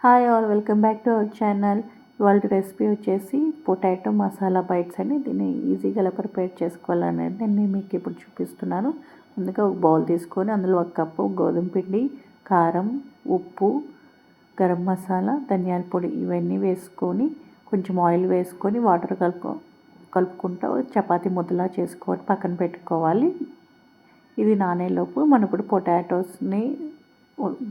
Hi all, welcome back to our channel. ఇవాళ recipe వచ్చేసి potato masala bytes అని. దీన్ని ఈజీగా ఎలా ప్రిపేర్ చేసుకోవాలనేది నేను మీకు ఇప్పుడు చూపిస్తున్నాను. ముందుగా ఒక బౌల్ తీసుకొని అందులో 1 కప్పు గోధుమ పిండి, కారం, ఉప్పు, గరం మసాలా, ధనియాల పొడి ఇవన్నీ వేసుకొని కొంచెం ఆయిల్ వేసుకొని వాటర్ కలుపుకుంటూ చపాతీ ముద్దలా చేసుకొని పక్కన పెట్టుకోవాలి. ఇది నానేలోపు మనం ఇప్పుడు పొటాటోస్ని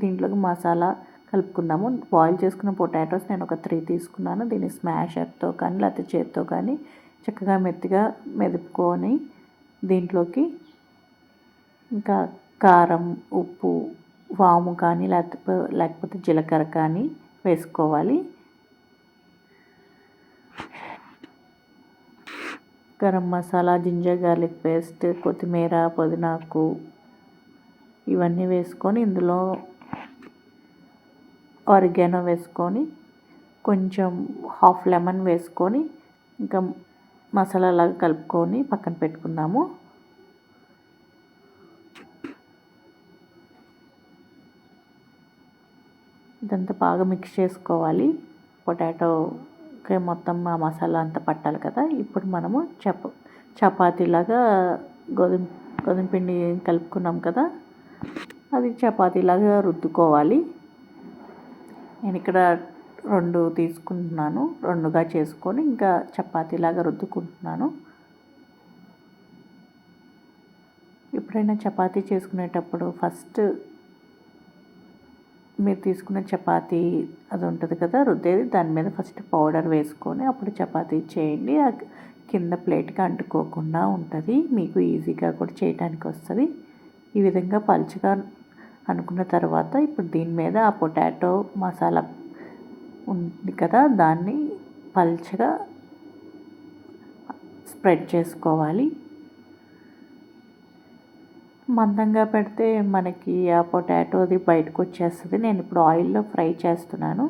దీంట్లోకి మసాలా కలుపుకుందాము. బాయిల్ చేసుకున్న పొటాటోస్ నేను ఒక 3 తీసుకున్నాను. దీన్ని స్మాషర్తో కానీ లేకపోతే చేత్తో కానీ చక్కగా మెత్తగా మెదుపుకొని దీంట్లోకి ఇంకా కారం, ఉప్పు, వాము కానీ లేకపోతే జీలకర్ర కానీ వేసుకోవాలి. Garam masala, ginger garlic paste, కొత్తిమీర, పుదీనాకు ఇవన్నీ వేసుకొని ఇందులో ఆరిగానో వేసుకొని కొంచెం హాఫ్ లెమన్ వేసుకొని ఇంకా మసాలాలాగా కలుపుకొని పక్కన పెట్టుకుందాము. ఇదంతా బాగా మిక్స్ చేసుకోవాలి. పొటాటోకి మొత్తం ఆ మసాలా అంతా పట్టాలి కదా. ఇప్పుడు మనము చపాతీలాగా గోధుమ పిండి కలుపుకున్నాం కదా, అది చపాతీలాగా రుద్దుకోవాలి. నేను ఇక్కడ 2 తీసుకుంటున్నాను. 2గా చేసుకొని ఇంకా చపాతీలాగా రుద్దుకుంటున్నాను. ఎప్పుడైనా చపాతీ చేసుకునేటప్పుడు ఫస్ట్ మీరు తీసుకున్న చపాతీ అది ఉంటుంది కదా రుద్దేది, దాని మీద ఫస్ట్ పౌడర్ వేసుకొని అప్పుడు చపాతీ చేయండి. కింద ప్లేట్కి అంటుకోకుండా ఉంటుంది, మీకు ఈజీగా కూడా చేయడానికి వస్తుంది. ఈ విధంగా పలుచగా అనుకున్న తర్వాత ఇప్పుడు దీని మీద ఆ పొటాటో మసాలా ఉంది కదా, దాన్ని పలుచగా స్ప్రెడ్ చేసుకోవాలి. మందంగా పెడితే మనకి ఆ పొటాటోది బయటకు వచ్చేస్తుంది. నేను ఇప్పుడు ఆయిల్లో ఫ్రై చేస్తున్నాను.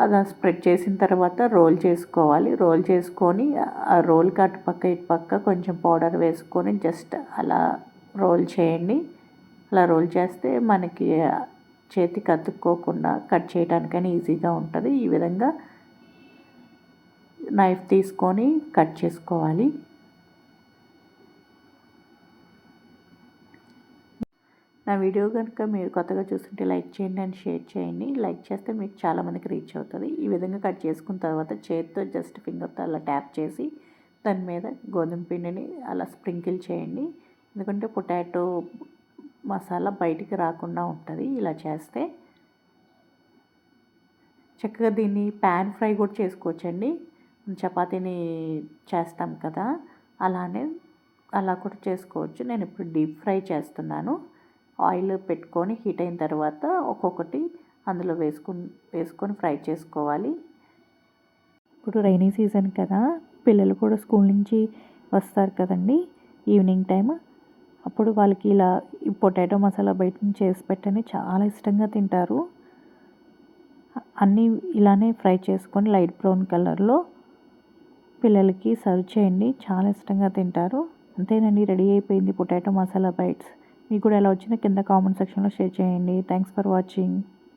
అది స్ప్రెడ్ చేసిన తర్వాత రోల్ చేసుకోవాలి. రోల్ చేసుకొని ఆ రోల్కి అటుపక్క ఇటుపక్క కొంచెం పౌడర్ వేసుకొని జస్ట్ అలా రోల్ చేయండి. అలా రోల్ చేస్తే మనకి చేతికి అతుక్కోకుండా కట్ చేయడానికైనా ఈజీగా ఉంటుంది. ఈ విధంగా నైఫ్ తీసుకొని కట్ చేసుకోవాలి. నా వీడియో కనుక మీరు కొత్తగా చూస్తుంటే లైక్ చేయండి అండ్ షేర్ చేయండి. లైక్ చేస్తే మీకు చాలామందికి రీచ్ అవుతుంది. ఈ విధంగా కట్ చేసుకున్న తర్వాత చేతితో జస్ట్ ఫింగర్తో అలా ట్యాప్ చేసి దాని మీద గోధుమ పిండిని అలా స్ప్రింకిల్ చేయండి. ఎందుకంటే పొటాటో మసాలా బయటికి రాకుండా ఉంటుంది ఇలా చేస్తే. చక్కగా దీన్ని ప్యాన్ ఫ్రై కూడా చేసుకోవచ్చండి. చపాతీని చేస్తాం కదా, అలా కూడా చేసుకోవచ్చు. నేను ఇప్పుడు డీప్ ఫ్రై చేస్తున్నాను. ఆయిల్ పెట్టుకొని హీట్ అయిన తర్వాత ఒక్కొక్కటి అందులో వేసుకొని ఫ్రై చేసుకోవాలి. ఇప్పుడు రైనీ సీజన్ కదా, పిల్లలు కూడా స్కూల్ నుంచి వస్తారు కదండి ఈవినింగ్ టైం. అప్పుడు వాళ్ళకి ఇలా ఈ పొటాటో మసాలా బయట నుంచి చేసి పెట్టని చాలా ఇష్టంగా తింటారు. అన్నీ ఇలానే ఫ్రై చేసుకొని లైట్ బ్రౌన్ కలర్లో పిల్లలకి సర్వ్ చేయండి. చాలా ఇష్టంగా తింటారు. అంతేనండి, రెడీ అయిపోయింది పొటాటో మసాలా బైట్స్. మీకు కూడా ఎలా వచ్చినా కింద కామెంట్ సెక్షన్లో షేర్ చేయండి. Thanks for watching.